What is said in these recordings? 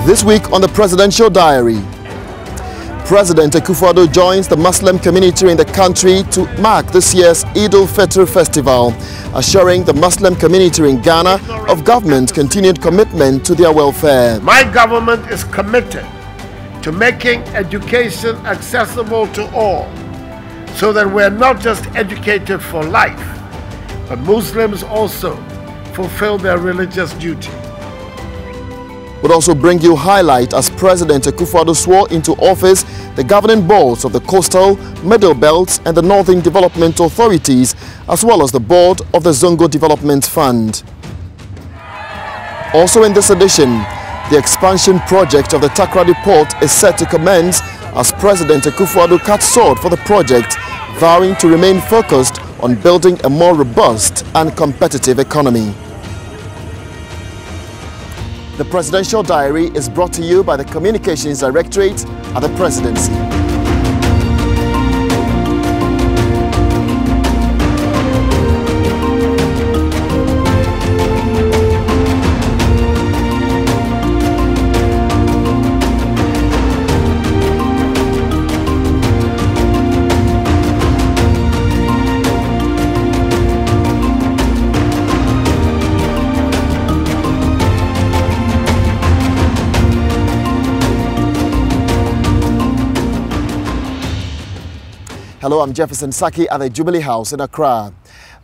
This week on the Presidential Diary, President Akufo-Addo joins the Muslim community in the country to mark this year's Eid-ul-Fitr festival, assuring the Muslim community in Ghana of government's continued commitment to their welfare. My government is committed to making education accessible to all, so that we're not just educated for life, but Muslims also fulfill their religious duty. We'll also bring you highlight as President Akufo-Addo swore into office the governing boards of the Coastal, Middle Belt and the Northern Development Authorities, as well as the board of the Zongo Development Fund. Also in this edition, the expansion project of the Takoradi port is set to commence as President Akufo-Addo cuts sword for the project, vowing to remain focused on building a more robust and competitive economy. The Presidential Diary is brought to you by the Communications Directorate at the Presidency. Hello, I'm Jefferson Saki at the Jubilee House in Accra.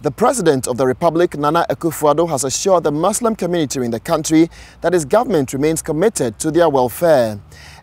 The President of the Republic, Nana Akufo-Addo, has assured the Muslim community in the country that his government remains committed to their welfare.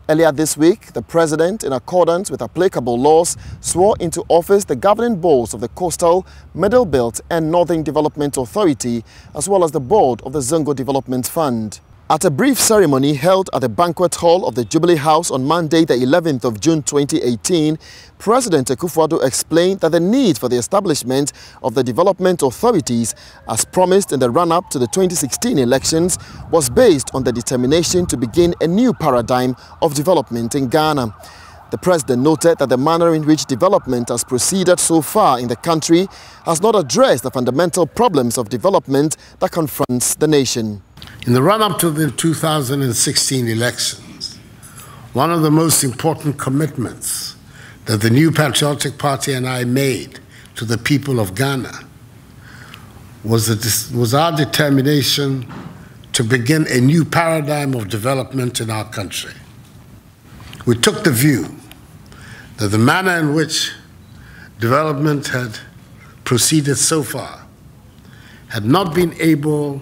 Earlier this week, the President, in accordance with applicable laws, swore into office the governing boards of the Coastal, Middle Belt and Northern Development Authority, as well as the board of the Zongo Development Fund. At a brief ceremony held at the banquet hall of the Jubilee House on Monday, the 11th of June 2018, President Akufo-Addo explained that the need for the establishment of the development authorities, as promised in the run-up to the 2016 elections, was based on the determination to begin a new paradigm of development in Ghana. The President noted that the manner in which development has proceeded so far in the country has not addressed the fundamental problems of development that confronts the nation. In the run-up to the 2016 elections, one of the most important commitments that the New Patriotic Party and I made to the people of Ghana was our determination to begin a new paradigm of development in our country. We took the view that the manner in which development had proceeded so far had not been able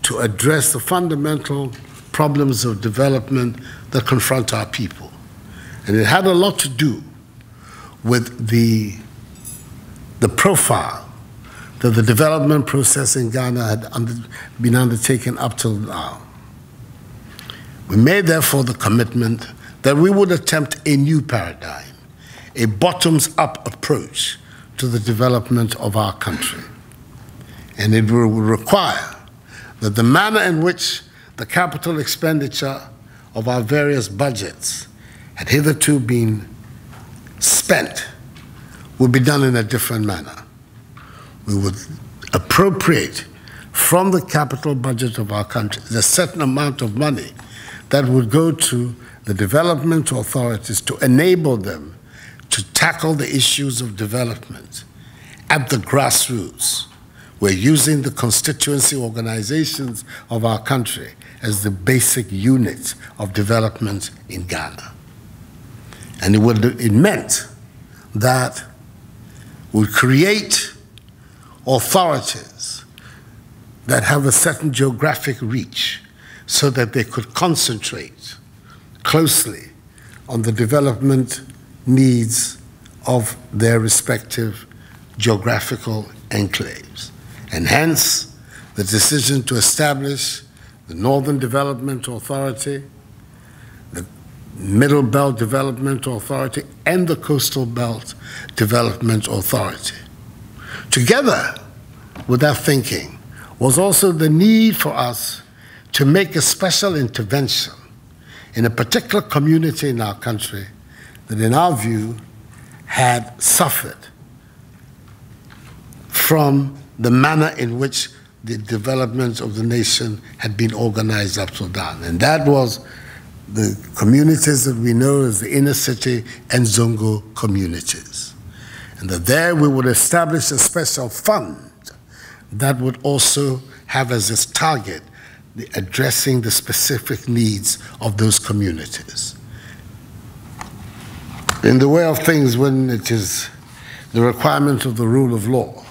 to address the fundamental problems of development that confront our people. And it had a lot to do with the profile that the development process in Ghana had been undertaken up till now. We made, therefore, the commitment that we would attempt a new paradigm, a bottoms-up approach to the development of our country. And it will require that the manner in which the capital expenditure of our various budgets had hitherto been spent would be done in a different manner. We would appropriate from the capital budget of our country a certain amount of money that would go to the development authorities to enable them to tackle the issues of development at the grassroots. We're using the constituency organizations of our country as the basic unit of development in Ghana. And it meant that we create authorities that have a certain geographic reach so that they could concentrate closely on the development needs of their respective geographical enclaves. And hence, the decision to establish the Northern Development Authority, the Middle Belt Development Authority, and the Coastal Belt Development Authority. Together with that thinking was also the need for us to make a special intervention in a particular community in our country that, in our view, had suffered from the manner in which the development of the nation had been organized up till then. And that was the communities that we know as the inner city and Zongo communities. And that there we would establish a special fund that would also have as its target addressing the specific needs of those communities. In the way of things, when it is the requirement of the rule of law,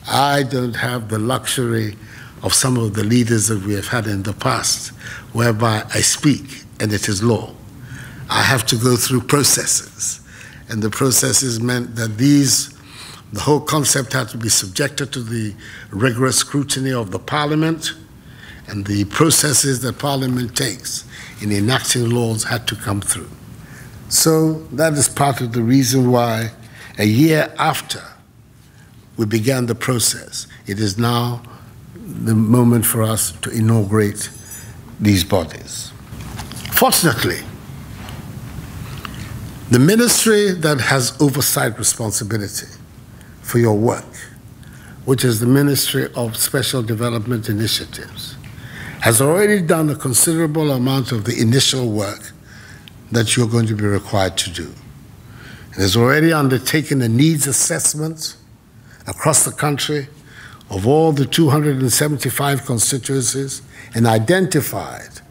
I don't have the luxury of some of the leaders that we have had in the past, whereby I speak and it is law. I have to go through processes, and the processes meant that the whole concept had to be subjected to the rigorous scrutiny of the Parliament, and the processes that Parliament takes in enacting laws had to come through. So that is part of the reason why a year after we began the process, it is now the moment for us to inaugurate these bodies. Fortunately, the ministry that has oversight responsibility for your work, which is the Ministry of Special Development Initiatives, has already done a considerable amount of the initial work that you're going to be required to do. It has already undertaken a needs assessment across the country of all the 275 constituencies and identified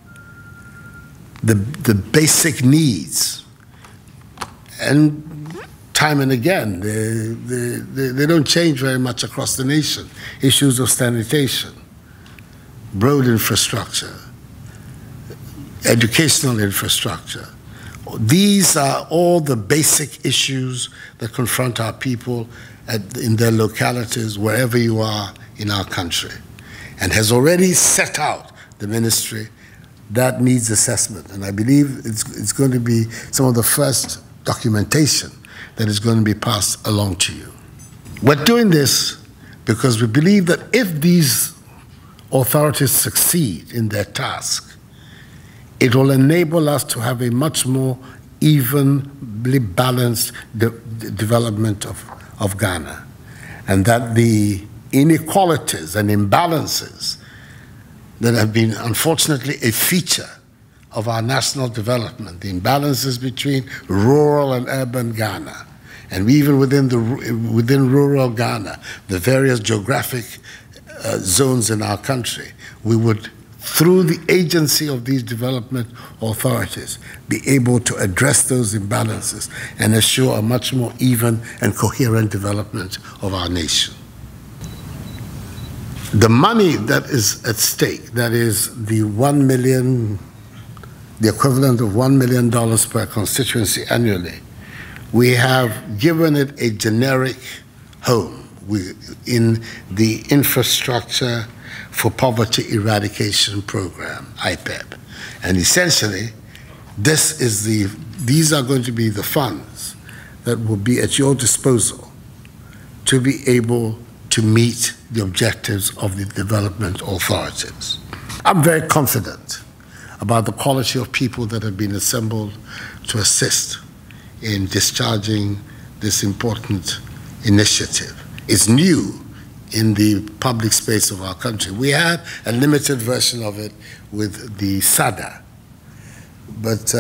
the basic needs. And time and again, they don't change very much across the nation. Issues of sanitation, road infrastructure, educational infrastructure. These are all the basic issues that confront our people in their localities, wherever you are in our country, and has already set out the ministry that needs assessment. And I believe it's going to be some of the first documentation that is going to be passed along to you. We're doing this because we believe that if these authorities succeed in their task, it will enable us to have a much more evenly balanced development of Ghana, and that the inequalities and imbalances that have been unfortunately a feature of our national development, the imbalances between rural and urban Ghana, and even within rural Ghana, the various geographic zones in our country, we would, through the agency of these development authorities, be able to address those imbalances and assure a much more even and coherent development of our nation. The money that is at stake, that is the equivalent of $1 million per constituency annually, we have given it a generic home in the Infrastructure for Poverty Eradication Program, IPEP. And essentially, these are going to be the funds that will be at your disposal to be able to meet the objectives of the development authorities. I'm very confident about the quality of people that have been assembled to assist in discharging this important initiative. It's new in the public space of our country. We had a limited version of it with the SADA, but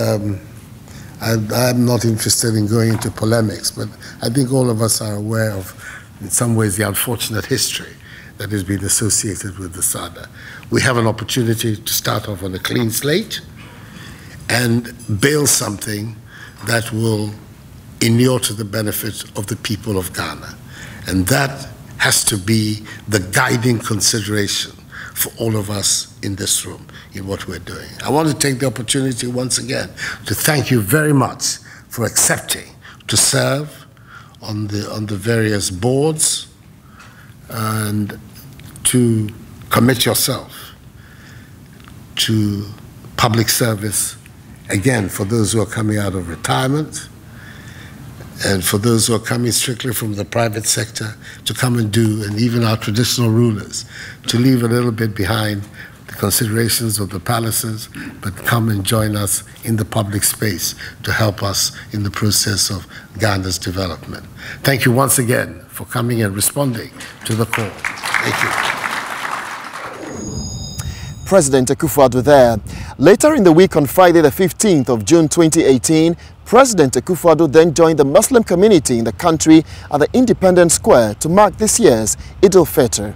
I'm not interested in going into polemics, but I think all of us are aware of, in some ways, the unfortunate history that has been associated with the SADA. We have an opportunity to start off on a clean slate and build something that will inure to the benefit of the people of Ghana. And that has to be the guiding consideration for all of us in this room in what we're doing. I want to take the opportunity once again to thank you very much for accepting to serve on the various boards and to commit yourself to public service, again, for those who are coming out of retirement and for those who are coming strictly from the private sector to come and do, and even our traditional rulers, to leave a little bit behind the considerations of the palaces, but come and join us in the public space to help us in the process of Ghana's development. Thank you once again for coming and responding to the call. Thank you. President Akufo-Addo there. Later in the week, on Friday the 15th of June 2018, President Akufo-Addo then joined the Muslim community in the country at the Independence Square to mark this year's Eid-ul-Fitr.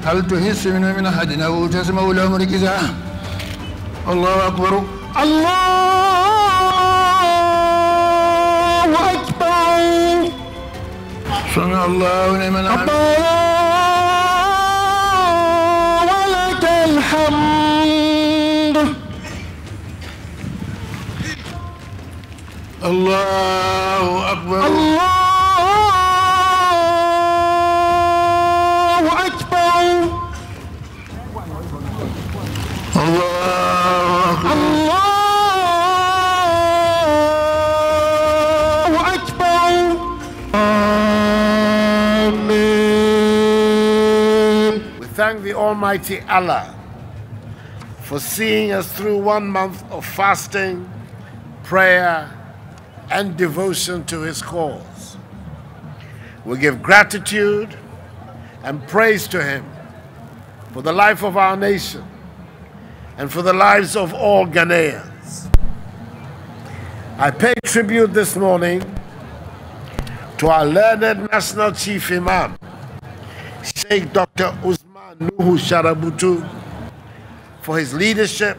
هل تحس من أحد أو تسمع لهم ركزا الله أكبر الله أكبر سمع الله لمن حمده ولك الحمد الله أكبر الله Thank the Almighty Allah for seeing us through 1 month of fasting, prayer, and devotion to His cause. We give gratitude and praise to Him for the life of our nation and for the lives of all Ghanaians. I pay tribute this morning to our learned National Chief Imam, Sheikh Dr. Nuhu Sharabutu, for his leadership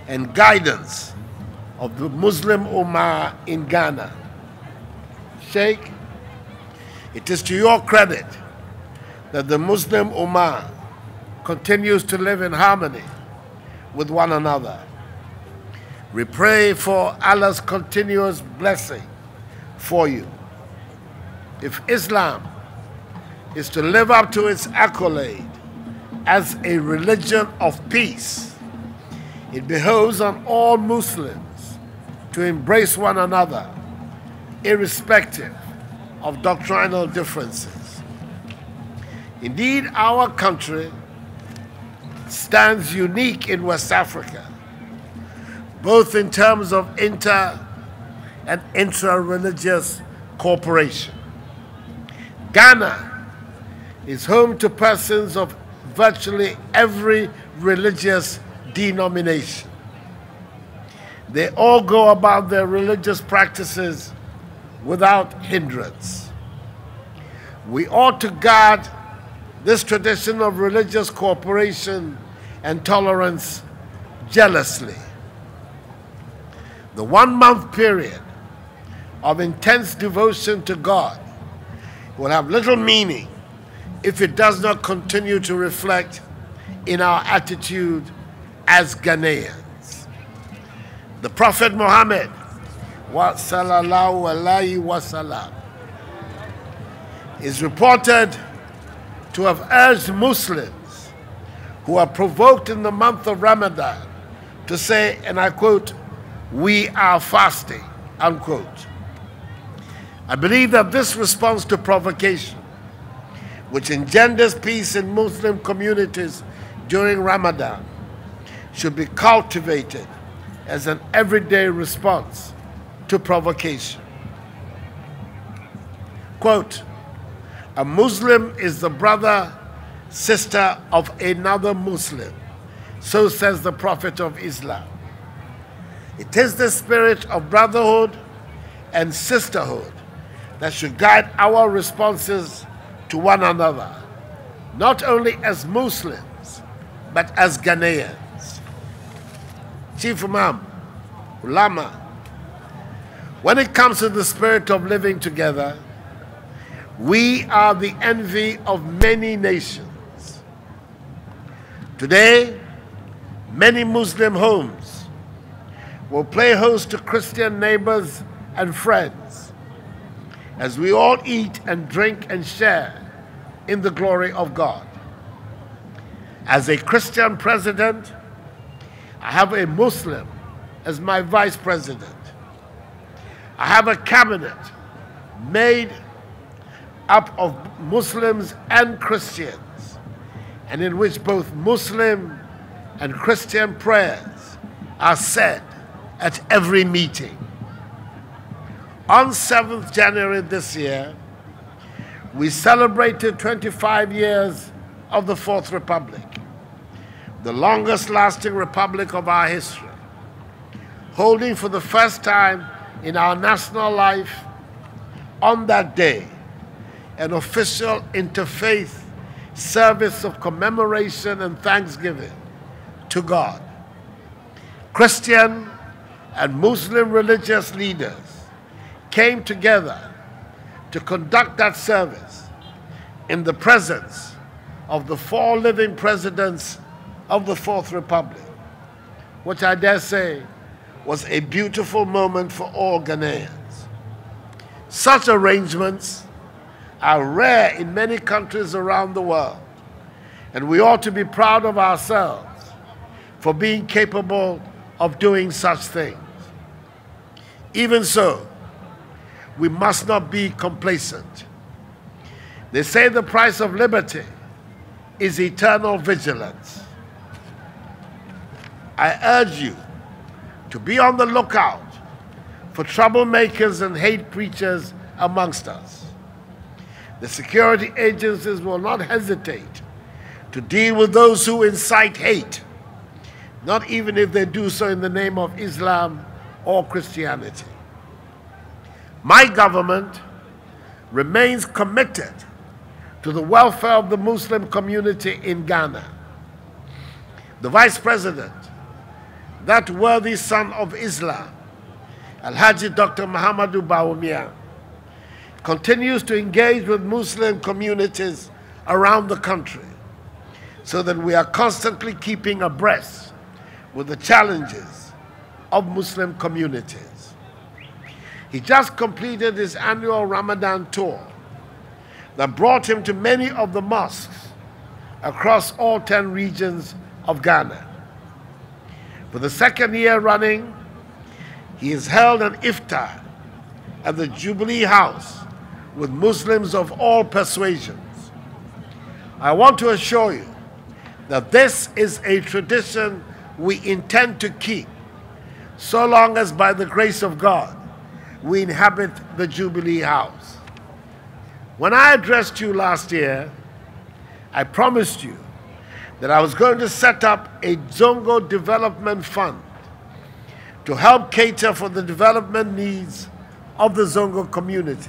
and guidance of the Muslim Ummah in Ghana. Sheikh, it is to your credit that the Muslim Ummah continues to live in harmony with one another. We pray for Allah's continuous blessing for you. If Islam is to live up to its accolade as a religion of peace, it behoves on all Muslims to embrace one another, irrespective of doctrinal differences. Indeed, our country stands unique in West Africa, both in terms of inter- and intra-religious cooperation. Ghana is home to persons of virtually every religious denomination. They all go about their religious practices without hindrance. We ought to guard this tradition of religious cooperation and tolerance jealously. The 1 month period of intense devotion to God will have little meaning if it does not continue to reflect in our attitude as Ghanaians. The Prophet Muhammad sallallahu alaihi wasallam is reported to have urged Muslims who are provoked in the month of Ramadan to say, and I quote, "We are fasting," unquote. I believe that this response to provocation, which engenders peace in Muslim communities during Ramadan, should be cultivated as an everyday response to provocation. Quote, "A Muslim is the brother, sister of another Muslim," so says the Prophet of Islam. It is the spirit of brotherhood and sisterhood that should guide our responses to one another, not only as Muslims, but as Ghanaians. Chief Imam, Ulama, when it comes to the spirit of living together, we are the envy of many nations. Today, many Muslim homes will play host to Christian neighbors and friends as we all eat and drink and share in the glory of God. As a Christian president, I have a Muslim as my vice president. I have a cabinet made up of Muslims and Christians, and in which both Muslim and Christian prayers are said at every meeting. On 7th January this year, we celebrated 25 years of the Fourth Republic, the longest lasting republic of our history, holding for the first time in our national life on that day an official interfaith service of commemoration and thanksgiving to God. Christian and Muslim religious leaders came together to conduct that service in the presence of the 4 living presidents of the Fourth Republic, which I dare say was a beautiful moment for all Ghanaians. Such arrangements are rare in many countries around the world, and we ought to be proud of ourselves for being capable of doing such things. Even so, we must not be complacent. They say the price of liberty is eternal vigilance. I urge you to be on the lookout for troublemakers and hate preachers amongst us. The security agencies will not hesitate to deal with those who incite hate, not even if they do so in the name of Islam or Christianity. My government remains committed to the welfare of the Muslim community in Ghana. The Vice President, that worthy son of Islam, Alhaji Dr. Muhammadu Bawumia, continues to engage with Muslim communities around the country so that we are constantly keeping abreast with the challenges of Muslim communities. He just completed his annual Ramadan tour that brought him to many of the mosques across all 10 regions of Ghana. For the 2nd year running, he has held an iftar at the Jubilee House with Muslims of all persuasions. I want to assure you that this is a tradition we intend to keep so long as, by the grace of God, we inhabit the Jubilee House. When I addressed you last year, I promised you that I was going to set up a Zongo Development Fund to help cater for the development needs of the Zongo communities,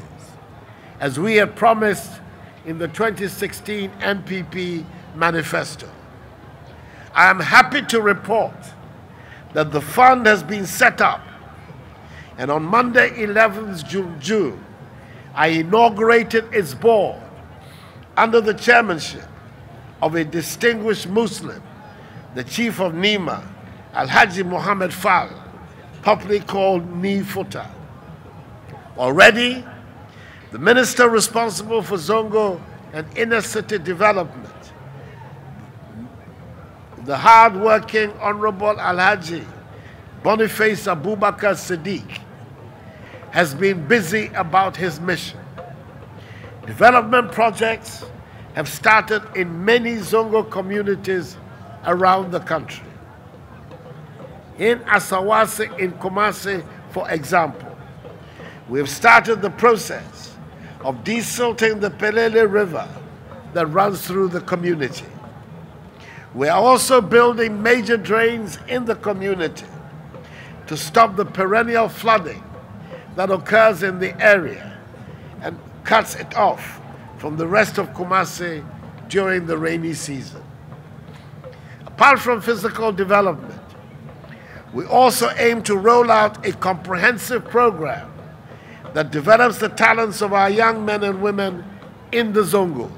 as we had promised in the 2016 NPP manifesto. I am happy to report that the fund has been set up, and on Monday, 11th June, I inaugurated its board under the chairmanship of a distinguished Muslim, the Chief of Nima, Alhaji Muhammad Fall, popularly called Ni Futa. Already, the minister responsible for Zongo and inner city development, the hard-working Honorable Alhaji Boniface Abubakar Siddiq, has been busy about his mission. Development projects have started in many Zongo communities around the country. In Asawase in Kumasi, for example, we have started the process of desilting the Pelele River that runs through the community. We are also building major drains in the community to stop the perennial flooding that occurs in the area and cuts it off from the rest of Kumasi during the rainy season. Apart from physical development, we also aim to roll out a comprehensive program that develops the talents of our young men and women in the Zongos.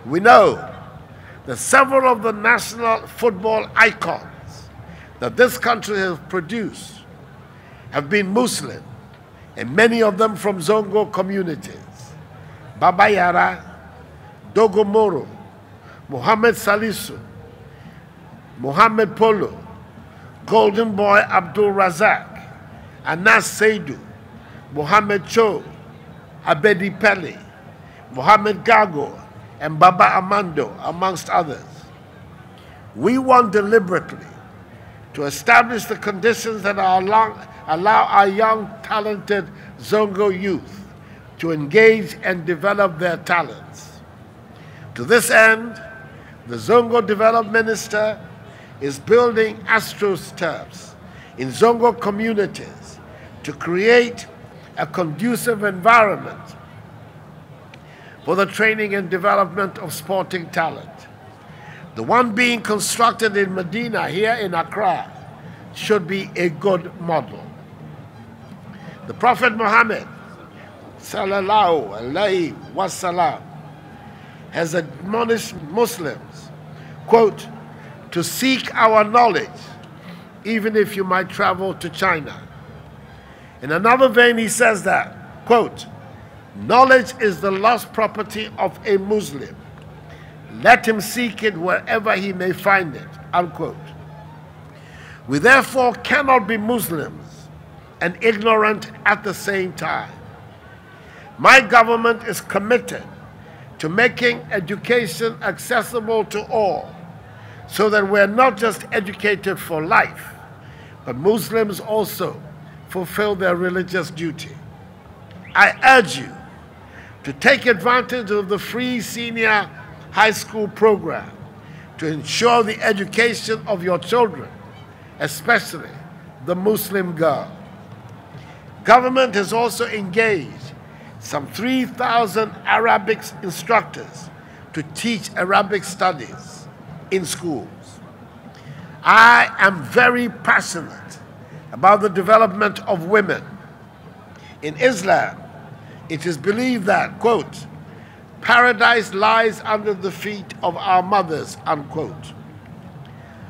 We know that several of the national football icons that this country has produced have been Muslim, and many of them from Zongo communities. Baba Yara, Dogo Moro, Muhammad Salisu, Muhammad Polo, Golden Boy Abdul Razak, Anas Seidu, Muhammad Cho, Abedi Pele, Mohamed Gago, and Baba Amando, amongst others. We want deliberately to establish the conditions that allow our young, talented Zongo youth to engage and develop their talents. To this end, the Zongo Development Minister is building astroturfs in Zongo communities to create a conducive environment for the training and development of sporting talent. The one being constructed in Medina, here in Accra, should be a good model. The Prophet Muhammad, sallallahu alaihi wasallam, has admonished Muslims, quote, to seek our knowledge, even if you might travel to China. In another vein, he says that, quote, knowledge is the lost property of a Muslim. Let him seek it wherever he may find it, unquote. We therefore cannot be Muslims and ignorant at the same time. My government is committed to making education accessible to all, so that we're not just educated for life, but Muslims also fulfill their religious duty. I urge you to take advantage of the free senior high school program to ensure the education of your children, especially the Muslim girl. Government has also engaged some 3,000 Arabic instructors to teach Arabic studies in schools. I am very passionate about the development of women. In Islam, it is believed that, quote, paradise lies under the feet of our mothers, unquote.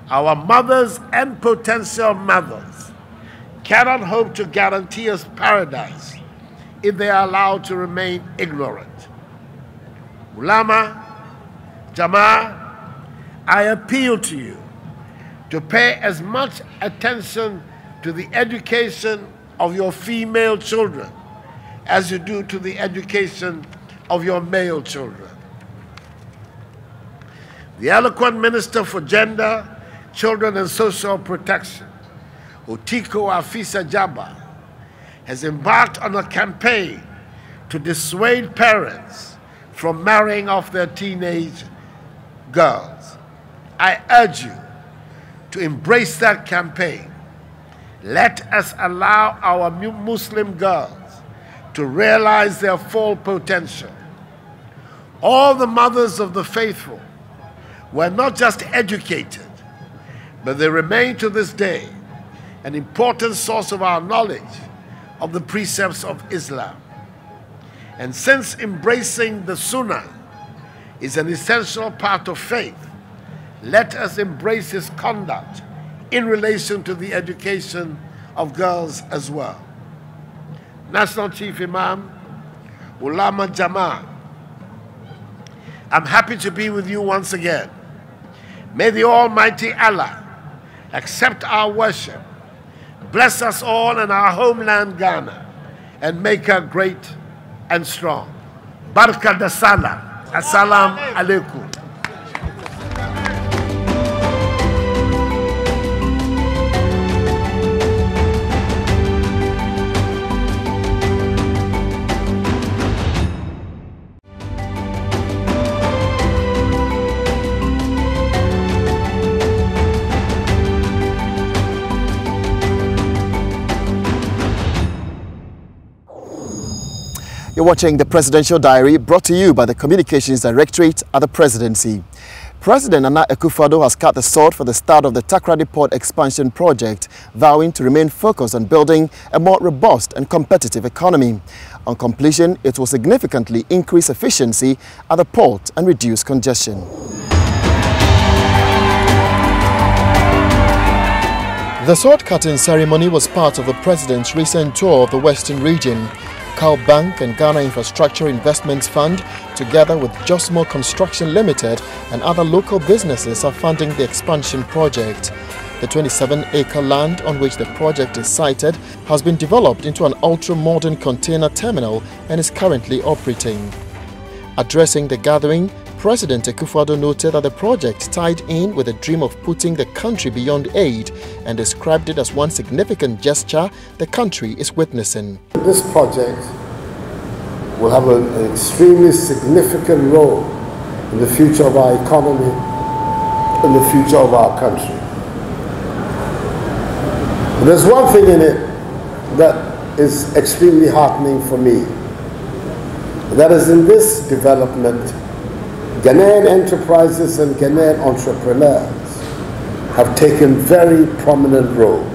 Our mothers and potential mothers cannot hope to guarantee us paradise if they are allowed to remain ignorant. Ulama, Jama'ah, I appeal to you to pay as much attention to the education of your female children as you do to the education of your male children. The eloquent Minister for Gender, Children and Social Protection, Otiko Afisa Jaba, has embarked on a campaign to dissuade parents from marrying off their teenage girls. I urge you to embrace that campaign. Let us allow our Muslim girls to realize their full potential. All the mothers of the faithful were not just educated, but they remain to this day an important source of our knowledge of the precepts of Islam. And since embracing the Sunnah is an essential part of faith, let us embrace his conduct in relation to the education of girls as well. National Chief Imam, Ulama Jama'ah, I'm happy to be with you once again. May the Almighty Allah accept our worship, bless us all in our homeland Ghana, and make her great and strong. Barka da Salam. Assalamu alaikum. You're watching the Presidential Diary, brought to you by the Communications Directorate at the Presidency. President Nana Akufo-Addo has cut the sword for the start of the Takoradi Port Expansion Project, vowing to remain focused on building a more robust and competitive economy. On completion, it will significantly increase efficiency at the port and reduce congestion. The sword-cutting ceremony was part of the President's recent tour of the Western region. Cal Bank and Ghana Infrastructure Investments Fund, together with Josmo Construction Limited and other local businesses, are funding the expansion project. The 27-acre land on which the project is sited has been developed into an ultra-modern container terminal and is currently operating. Addressing the gathering, President Akufo-Addo noted that the project tied in with the dream of putting the country beyond aid and described it as one significant gesture the country is witnessing. This project will have an extremely significant role in the future of our economy, in the future of our country. But there's one thing in it that is extremely heartening for me. That is, in this development, Ghanaian enterprises and Ghanaian entrepreneurs have taken very prominent roles.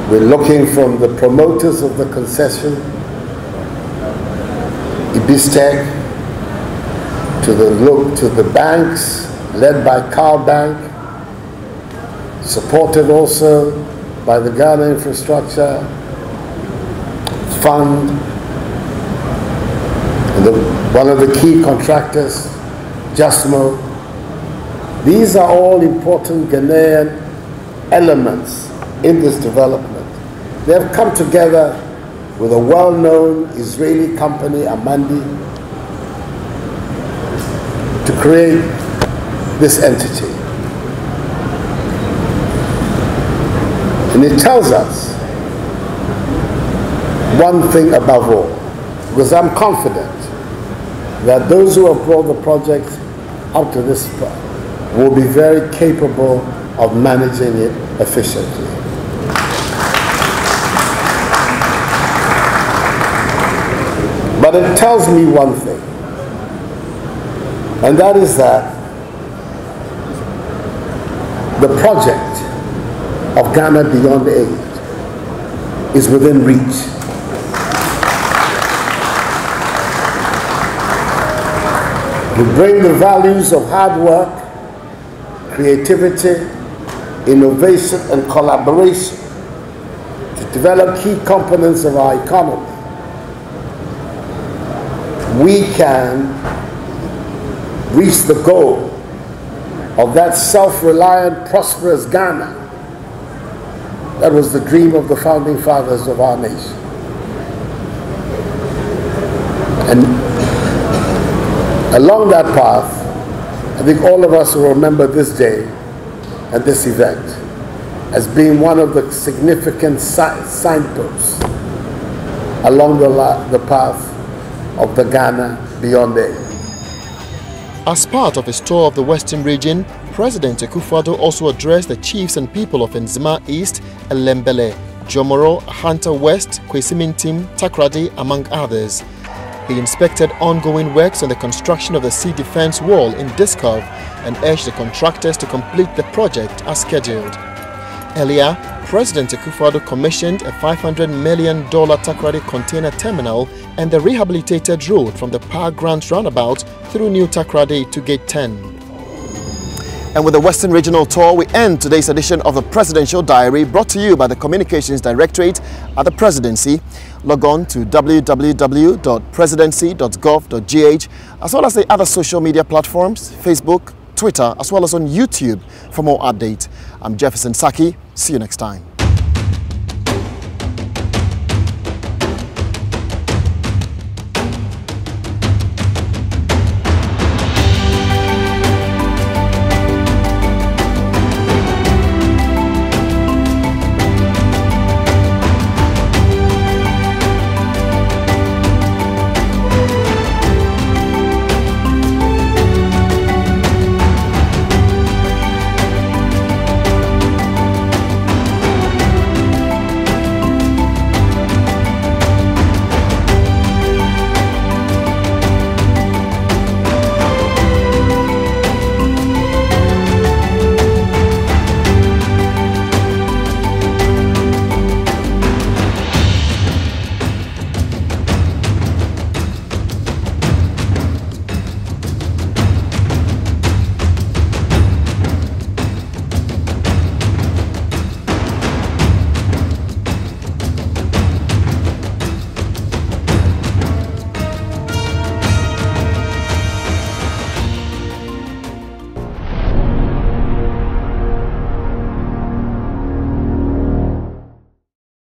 We're looking from the promoters of the concession, Ibistec, to the banks led by Cal Bank, supported also by the Ghana Infrastructure Fund, and one of the key contractors, Justmo. These are all important Ghanaian elements in this development. They have come together with a well-known Israeli company, Amandi, to create this entity. And it tells us one thing above all, because I'm confident that those who have brought the project up to this point will be very capable of managing it efficiently. But it tells me one thing, and that is that the project of Ghana Beyond Aid is within reach. We bring the values of hard work, creativity, innovation, and collaboration to develop key components of our economy. We can reach the goal of that self-reliant, prosperous Ghana that was the dream of the founding fathers of our nation. And along that path, I think all of us will remember this day and this event as being one of the significant signposts along the path of the Ghana Beyond Aid. As part of his tour of the Western region, President Akufo-Addo also addressed the chiefs and people of Nzima East, Elembele, Jomoro, Ahanta West, Kwesimintim, Takoradi, among others. He inspected ongoing works on the construction of the sea defense wall in Discov and urged the contractors to complete the project as scheduled. Earlier, President Akufo-Addo commissioned a $500 million Takoradi container terminal and the rehabilitated road from the Park Grant roundabout through New Takoradi to Gate 10. And with the Western Regional Tour, we end today's edition of the Presidential Diary, brought to you by the Communications Directorate at the Presidency. Log on to www.presidency.gov.gh, as well as the other social media platforms, Facebook, Twitter, as well as on YouTube for more updates. I'm Jefferson Saki. See you next time.